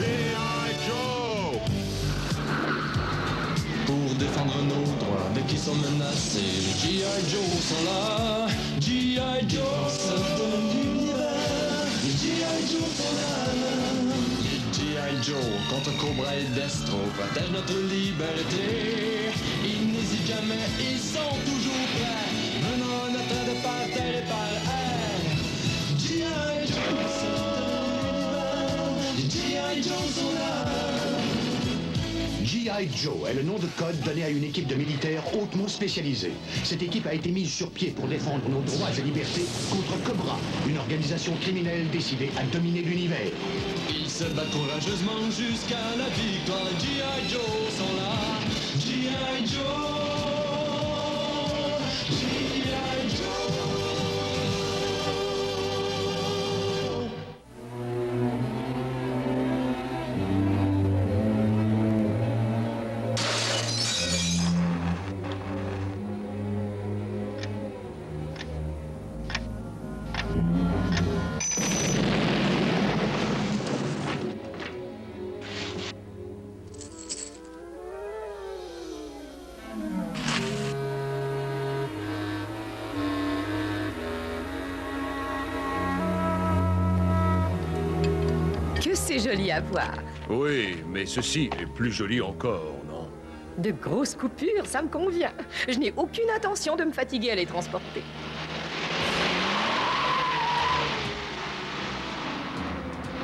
G.I. Joe! Pour défendre nos droits dès qu'ils sont menacés, les G.I. Joe sont là. G.I. Joe de l'univers, les G.I. Joe sont là. Les G.I. Joe contre Cobra et Destro protègent notre liberté. Ils n'hésitent jamais, ils sont toujours prêts, menant notre de par terre et par air. G.I. Joe de l'univers, les G.I. Joe sont là. G.I. Joe est le nom de code donné à une équipe de militaires hautement spécialisée. Cette équipe a été mise sur pied pour défendre nos droits et libertés contre Cobra, une organisation criminelle décidée à dominer l'univers. Ils se battent courageusement jusqu'à la victoire. Les G.I. Joe sont là. G.I. Joe. G.I. Joe. Que c'est joli à voir. Oui, mais ceci est plus joli encore, non? De grosses coupures, ça me convient. Je n'ai aucune intention de me fatiguer à les transporter.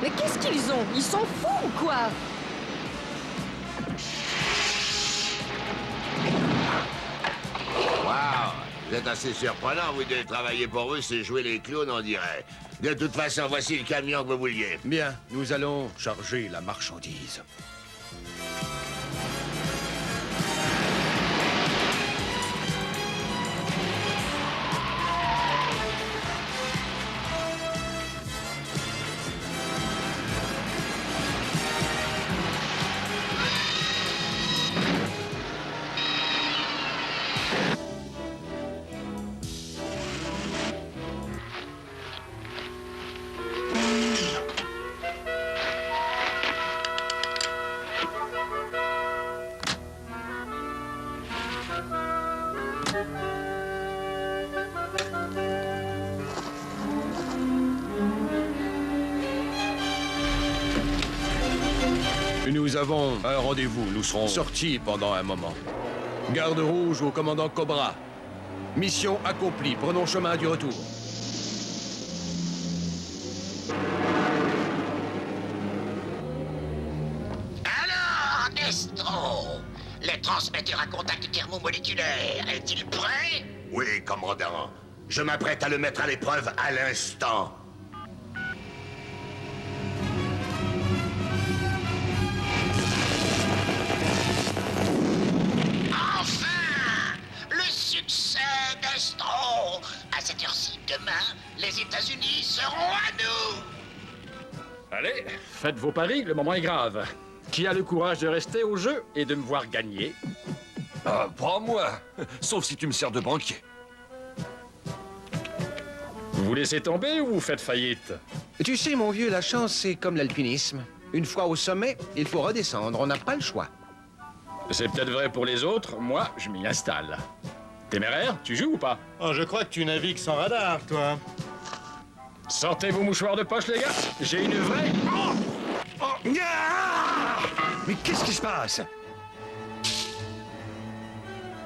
Mais qu'est-ce qu'ils ont? Ils sont fous ou quoi? Waouh! Vous êtes assez surprenant, vous, de travailler pour eux, c'est jouer les clowns, on dirait. De toute façon, voici le camion que vous vouliez. Bien, nous allons charger la marchandise. Nous avons un rendez-vous. Nous serons sortis pendant un moment. Garde rouge au commandant Cobra. Mission accomplie. Prenons chemin du retour. Alors, Destro, le transmetteur à contact thermomoléculaire est-il prêt? Oui, commandant. Je m'apprête à le mettre à l'épreuve à l'instant. Enfin! Le succès, Destro! À cette heure-ci, demain, les États-Unis seront à nous! Allez, faites vos paris, le moment est grave. Qui a le courage de rester au jeu et de me voir gagner? Ah, prends-moi. Sauf si tu me sers de banquier. Vous vous laissez tomber ou vous faites faillite? Tu sais, mon vieux, la chance, c'est comme l'alpinisme. Une fois au sommet, il faut redescendre. On n'a pas le choix. C'est peut-être vrai pour les autres, moi, je m'y installe. Téméraire, tu joues ou pas? Oh, je crois que tu navigues sans radar, toi. Sortez vos mouchoirs de poche, les gars. J'ai une vraie... Mais qu'est-ce qui se passe?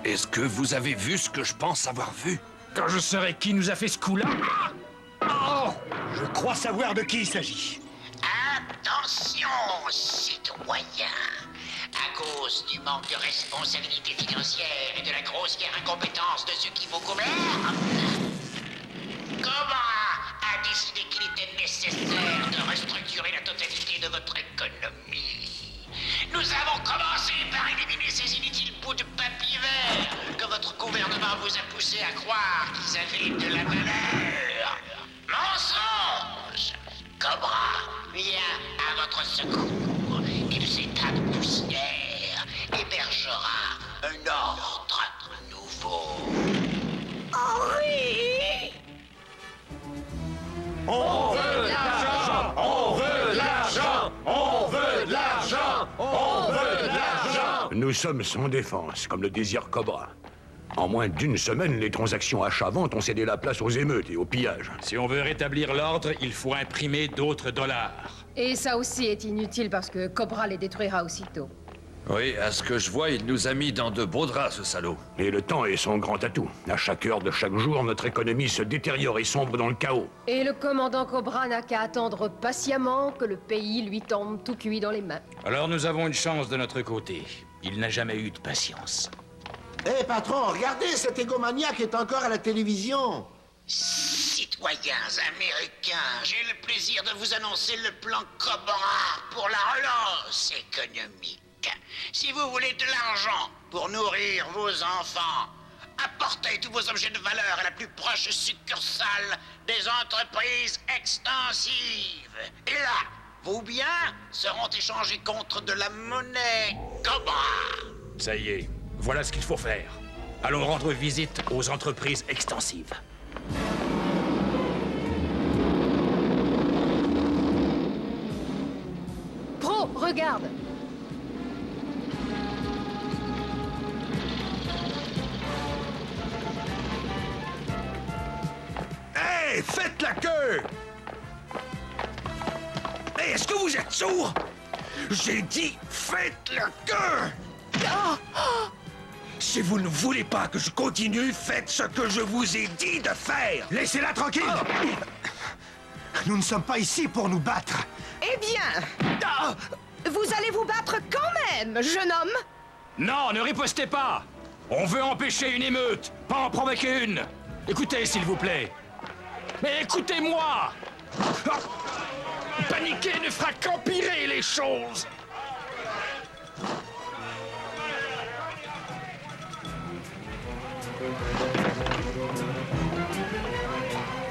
Est-ce que vous avez vu ce que je pense avoir vu? Quand je saurai qui nous a fait ce coup-là... Je crois savoir de qui il s'agit. Attention, citoyens! À cause du manque de responsabilité financière et de la grossière incompétence de ceux qui vous gouvernent, Cobra a décidé qu'il était nécessaire de restructurer la totalité de votre économie. Nous avons commencé par éliminer ces inutiles bouts de papier vert que votre gouvernement vous a poussé à croire qu'ils avaient de la valeur. Mensonge! Cobra vient à votre secours et de ces tas de poussière hébergera un ordre nouveau. Henri! On veut de l'argent! On veut de l'argent! On veut de Nous sommes sans défense, comme le désire Cobra. En moins d'une semaine, les transactions achat-vente ont cédé la place aux émeutes et au pillage. Si on veut rétablir l'ordre, il faut imprimer d'autres dollars. Et ça aussi est inutile parce que Cobra les détruira aussitôt. Oui, à ce que je vois, il nous a mis dans de beaux draps, ce salaud. Et le temps est son grand atout. À chaque heure de chaque jour, notre économie se détériore et sombre dans le chaos. Et le commandant Cobra n'a qu'à attendre patiemment que le pays lui tombe tout cuit dans les mains. Alors nous avons une chance de notre côté. Il n'a jamais eu de patience. Hé, patron, regardez, cet égomaniaque est encore à la télévision. Citoyens américains, j'ai le plaisir de vous annoncer le plan Cobra pour la relance économique. Si vous voulez de l'argent pour nourrir vos enfants, apportez tous vos objets de valeur à la plus proche succursale des entreprises extensives. Et là, vos biens seront échangés contre de la monnaie Cobra. Ça y est, voilà ce qu'il faut faire. Allons rendre visite aux entreprises extensives. Pro, regarde! Hey, faites la queue! Hey, est-ce que vous êtes sourds? J'ai dit, faites la queue! Si vous ne voulez pas que je continue, faites ce que je vous ai dit de faire! Laissez-la tranquille! Nous ne sommes pas ici pour nous battre! Eh bien, vous allez vous battre quand même, jeune homme! Non, ne ripostez pas! On veut empêcher une émeute, pas en provoquer une! Écoutez, s'il vous plaît! Mais écoutez-moi! Paniquer ne fera qu'empirer les choses!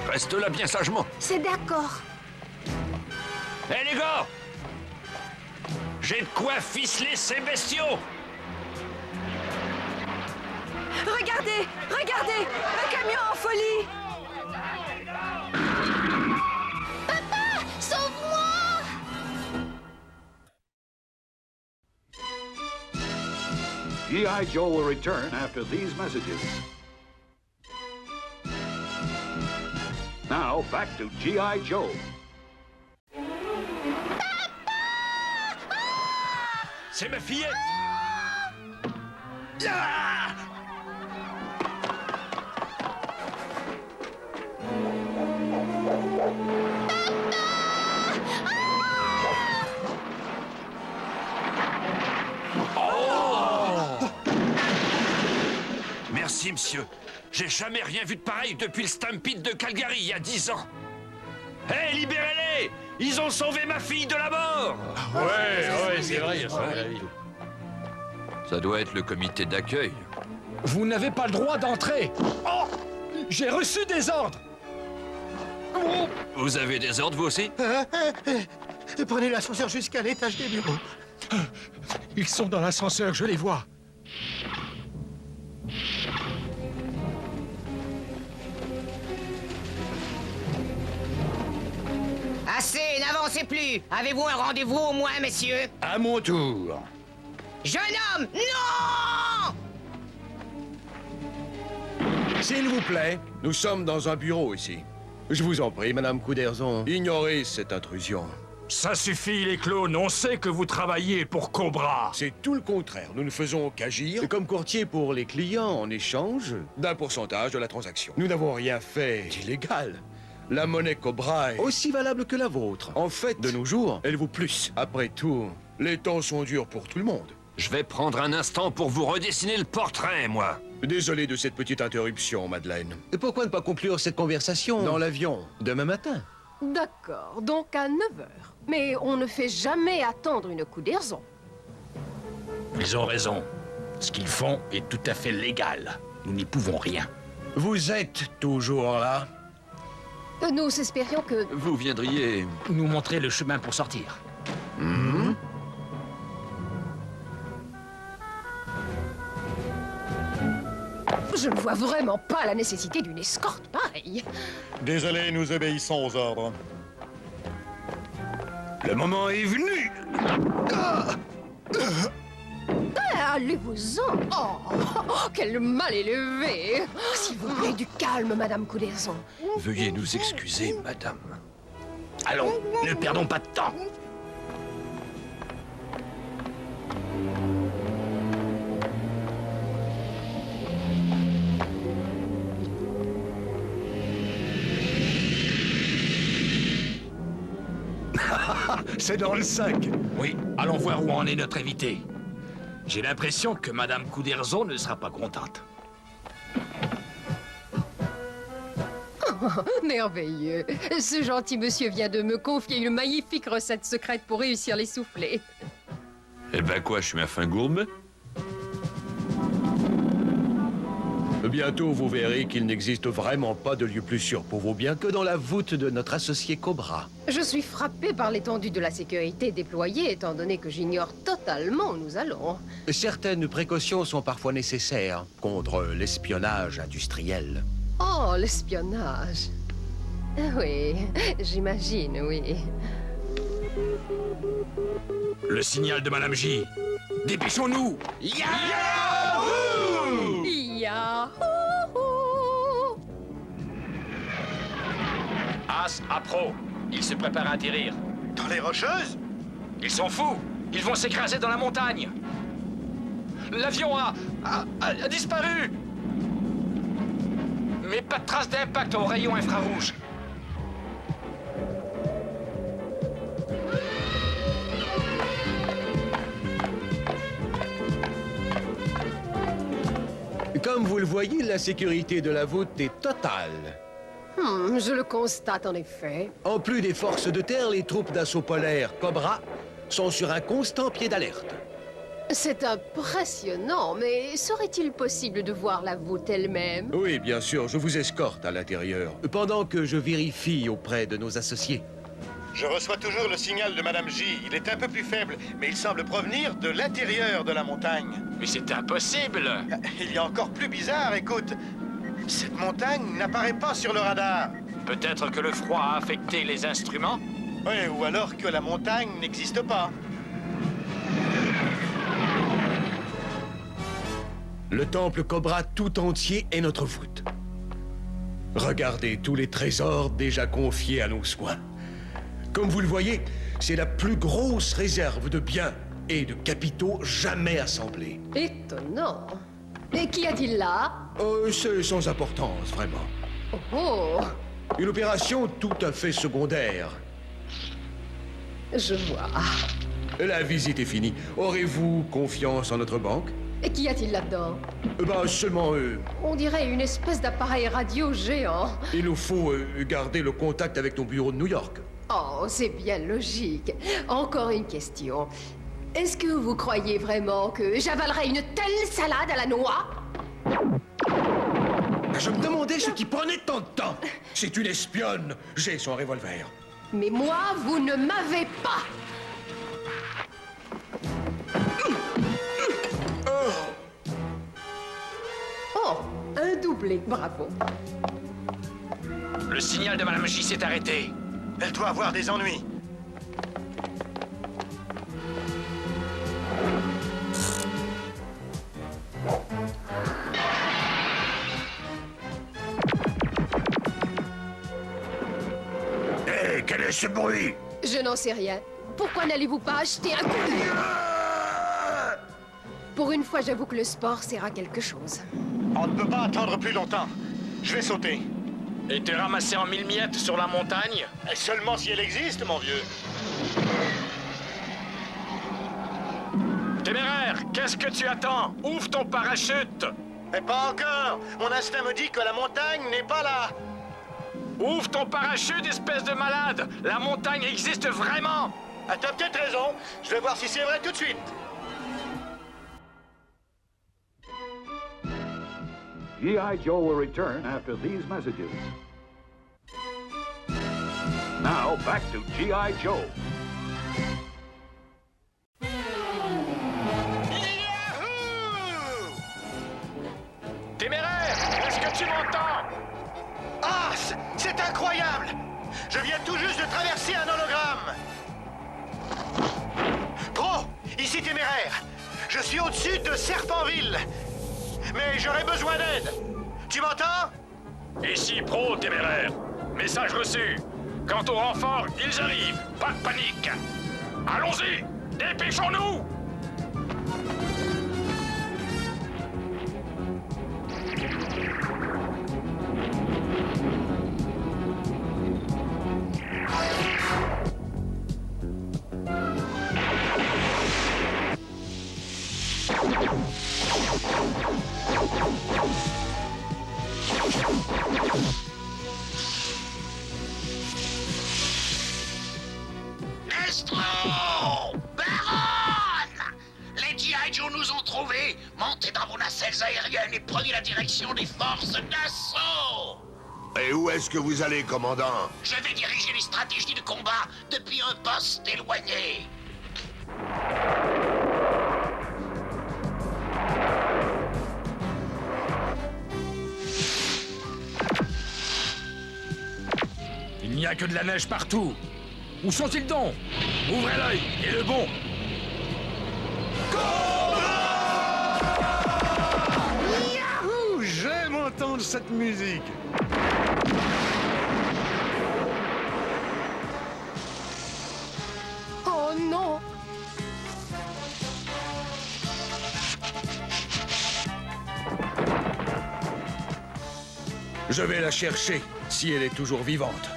Reste là bien sagement. C'est d'accord. Hé les gars! J'ai de quoi ficeler ces bestiaux! Regardez, regardez, un camion en folie! Papa, sauve-moi! G.I. Joe will return after these messages. Now, back to G.I. Joe. C'est ma fillette! Merci, monsieur. J'ai jamais rien vu de pareil depuis le Stampede de Calgary, il y a 10 ans. Hé, libérez-les! Ils ont sauvé ma fille de la mort! Ouais, c'est vrai, Ça doit être le comité d'accueil. Vous n'avez pas le droit d'entrer! Oh! J'ai reçu des ordres! Oh! Vous avez des ordres, vous aussi? Prenez l'ascenseur jusqu'à l'étage des bureaux. Ils sont dans l'ascenseur, je les vois. Assez, n'avancez plus. Avez-vous un rendez-vous au moins, messieurs? À mon tour. Jeune homme, non! S'il vous plaît, nous sommes dans un bureau ici. Je vous en prie, Madame Couderzon, ignorez cette intrusion. Ça suffit, les clones, on sait que vous travaillez pour Cobra. C'est tout le contraire. Nous ne faisons qu'agir comme courtier pour les clients en échange d'un pourcentage de la transaction. Nous n'avons rien fait d'illégal. La monnaie Cobra est aussi valable que la vôtre. En fait, de nos jours, elle vaut plus. Après tout, les temps sont durs pour tout le monde. Je vais prendre un instant pour vous redessiner le portrait, moi. Désolé de cette petite interruption, Madeleine. Et pourquoi ne pas conclure cette conversation dans l'avion demain matin? D'accord, donc à 9 h. Mais on ne fait jamais attendre une Couderzon. Ils ont raison. Ce qu'ils font est tout à fait légal. Nous n'y pouvons rien. Vous êtes toujours là? Nous espérions que... Vous viendriez... nous montrer le chemin pour sortir. Je ne vois vraiment pas la nécessité d'une escorte pareille. Désolé, nous obéissons aux ordres. Le moment est venu! allez-vous-en. Oh, quel mal élevé. S'il vous plaît, du calme, Madame Couderson. Veuillez nous excuser, madame. Allons, ne perdons pas de temps. C'est dans le sac. Oui, allons voir où en est notre invité. J'ai l'impression que Madame Couderson ne sera pas contente. Oh, merveilleux. Ce gentil monsieur vient de me confier une magnifique recette secrète pour réussir les soufflés. Eh ben quoi, je suis un fin gourmet? Bientôt, vous verrez qu'il n'existe vraiment pas de lieu plus sûr pour vos biens que dans la voûte de notre associé Cobra. Je suis frappé par l'étendue de la sécurité déployée, étant donné que j'ignore totalement où nous allons. Certaines précautions sont parfois nécessaires contre l'espionnage industriel. Oh, l'espionnage. Oui, j'imagine, oui. Le signal de Madame J. Dépêchons-nous! Yahoo! As à pro. Ils se préparent à atterrir. Dans les Rocheuses? Ils sont fous. Ils vont s'écraser dans la montagne. L'avion a disparu. Mais pas de trace d'impact au rayon infrarouge. Comme vous le voyez, la sécurité de la voûte est totale. Je le constate en effet. En plus des forces de terre, les troupes d'assaut polaire Cobra sont sur un constant pied d'alerte. C'est impressionnant, mais serait-il possible de voir la voûte elle-même? Oui, bien sûr, je vous escorte à l'intérieur, pendant que je vérifie auprès de nos associés. Je reçois toujours le signal de Madame J. Il est un peu plus faible, mais il semble provenir de l'intérieur de la montagne. Mais c'est impossible! Il y a encore plus bizarre, écoute. Cette montagne n'apparaît pas sur le radar. Peut-être que le froid a affecté les instruments? Oui, ou alors que la montagne n'existe pas. Le temple Cobra tout entier est notre voûte. Regardez tous les trésors déjà confiés à nos soins. Comme vous le voyez, c'est la plus grosse réserve de biens et de capitaux jamais assemblés. Étonnant. Et qu'y a-t-il là? C'est sans importance, vraiment. Oh! Une opération tout à fait secondaire. Je vois. La visite est finie. Aurez-vous confiance en notre banque? Et qu'y a-t-il là-dedans? Seulement... On dirait une espèce d'appareil radio géant. Il nous faut garder le contact avec nos bureaux de New York. Oh, c'est bien logique. Encore une question. Est-ce que vous croyez vraiment que j'avalerais une telle salade à la noix? Je me demandais ce qui prenait tant de temps. C'est une espionne. J'ai son revolver. Mais moi, vous ne m'avez pas. Oh, un doublé, bravo. Le signal de Madame J s'est arrêté. Elle doit avoir des ennuis. Hé, quel est ce bruit? Je n'en sais rien. Pourquoi n'allez-vous pas acheter un coup d'œil? Pour une fois, j'avoue que le sport sert à quelque chose. On ne peut pas attendre plus longtemps. Je vais sauter. Et te ramasser en 1000 miettes sur la montagne? Et seulement si elle existe, mon vieux. Téméraire, qu'est-ce que tu attends? Ouvre ton parachute! Mais pas encore. Mon instinct me dit que la montagne n'est pas là. Ouvre ton parachute, espèce de malade! La montagne existe vraiment! Ah, t'as peut-être raison. Je vais voir si c'est vrai tout de suite. G.I. Joe will return after these messages. Now, back to G.I. Joe. Téméraire, est-ce que tu m'entends? Ah, c'est incroyable! Je viens tout juste de traverser un hologramme. Gros, ici Téméraire. Je suis au-dessus de Serpentville. Mais j'aurais besoin d'aide. Tu m'entends? Ici, Pro, téméraire. Message reçu. Quant au renfort, ils arrivent. Pas de panique. Allons-y. Dépêchons-nous. Destro! Baronne! Les G.I. Joe nous ont trouvés. Montez dans vos nacelles aériennes et prenez la direction des forces d'assaut! Et où est-ce que vous allez, commandant? Je vais diriger les stratégies de combat depuis un poste éloigné. Il n'y a que de la neige partout. Où sont-ils donc? Ouvrez l'œil, et le bon. Yahoo! J'aime entendre cette musique. Oh non! Je vais la chercher, si elle est toujours vivante.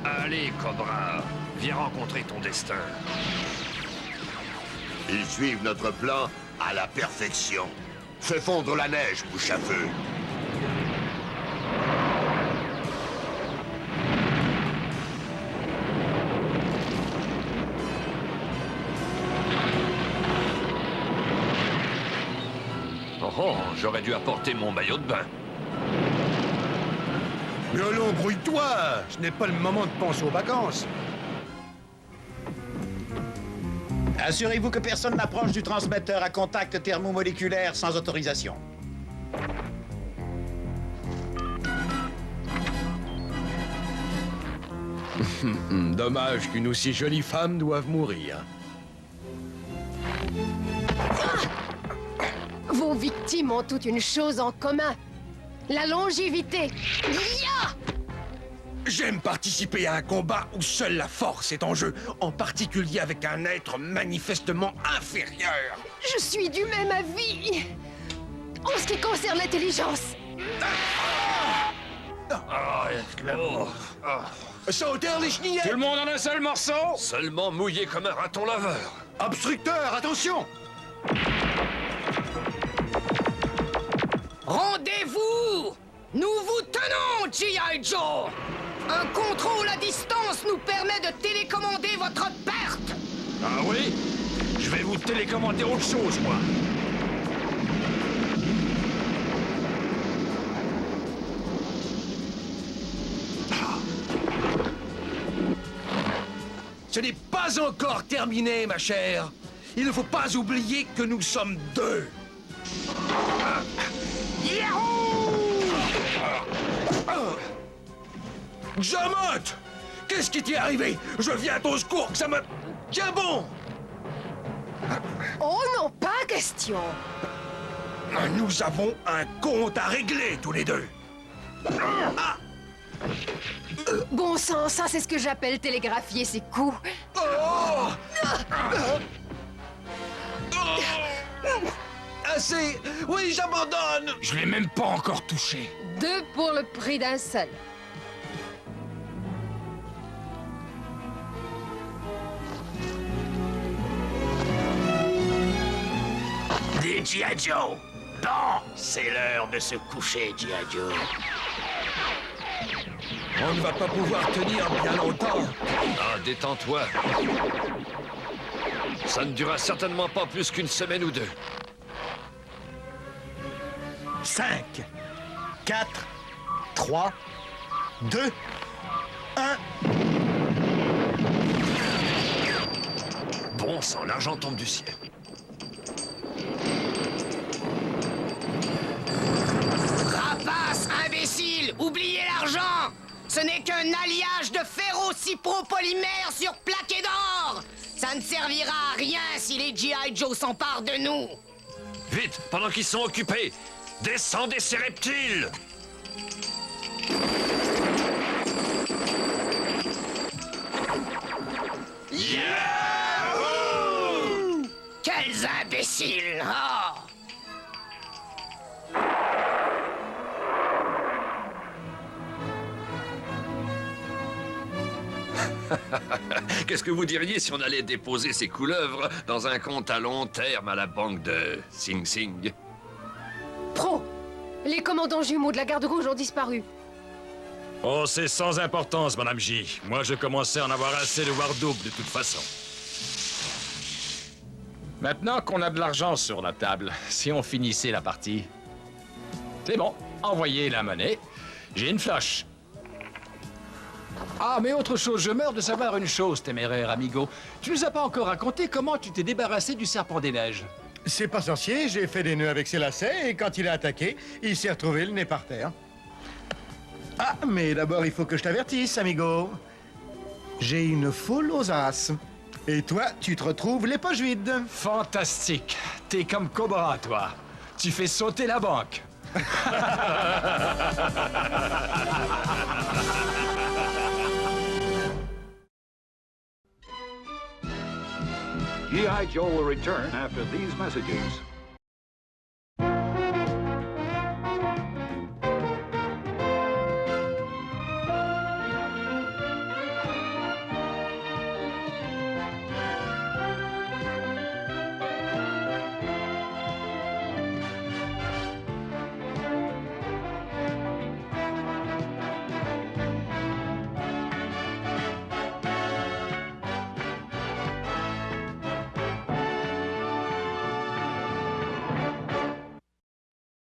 Allez, Cobra, viens rencontrer ton destin. Ils suivent notre plan à la perfection. Fais fondre la neige, bouche à feu. Oh, j'aurais dû apporter mon maillot de bain. Violon, grouille-toi! Ce n'est pas le moment de penser aux vacances. Assurez-vous que personne n'approche du transmetteur à contact thermomoléculaire sans autorisation. Dommage qu'une aussi jolie femme doive mourir. Vos victimes ont toute une chose en commun. La longévité. Ya! J'aime participer à un combat où seule la force est en jeu, en particulier avec un être manifestement inférieur. Je suis du même avis. En ce qui concerne l'intelligence. Sauter les chenillettes! Tout le monde en un seul morceau? Seulement mouillé comme un raton laveur. Obstructeur, attention! Rendez-vous! Nous vous tenons, G.I. Joe! Un contrôle à distance nous permet de télécommander votre perte! Ah oui? Je vais vous télécommander autre chose, moi. Ce n'est pas encore terminé, ma chère. Il ne faut pas oublier que nous sommes deux. Jamot! Qu'est-ce qui t'est arrivé? Je viens à ton secours, que ça me... Tiens bon! Oh non, pas question. Nous avons un compte à régler, tous les deux. Bon sang, ça c'est ce que j'appelle télégraphier ses coups. Oh! Assez! Oui, j'abandonne! Je l'ai même pas encore touché. 2 pour le prix d'un seul. Des G.I. Joe. Bon, c'est l'heure de se coucher, G.I. Joe. On ne va pas pouvoir tenir bien longtemps. Ah, détends-toi. Ça ne durera certainement pas plus qu'une semaine ou deux. 5, 4, 3, 2, 1... Bon sang, l'argent tombe du ciel. Rapace, imbécile! Oubliez l'argent! Ce n'est qu'un un alliage de ferro-cypropolymère sur plaqué d'or. Ça ne servira à rien si les G.I. Joe s'emparent de nous. Vite, pendant qu'ils sont occupés, descendez ces reptiles! Yahoo! Quels imbéciles! Oh! Qu'est-ce que vous diriez si on allait déposer ces couleuvres dans un compte à long terme à la banque de Sing Sing? Pro, les commandants jumeaux de la garde rouge ont disparu. Oh, c'est sans importance, Madame J. Moi, je commençais à en avoir assez de voir double, de toute façon. Maintenant qu'on a de l'argent sur la table, si on finissait la partie... C'est bon, envoyez la monnaie. J'ai une floche. Ah, mais autre chose, je meurs de savoir une chose, téméraire amigo. Tu nous as pas encore raconté comment tu t'es débarrassé du serpent des neiges. C'est pas sorcier, j'ai fait des nœuds avec ses lacets et quand il a attaqué, il s'est retrouvé le nez par terre. Ah, mais d'abord, il faut que je t'avertisse, amigo. J'ai une foule aux as. Et toi, tu te retrouves les poches vides. Fantastique. T'es comme Cobra, toi. Tu fais sauter la banque. G.I. Joe will return after these messages.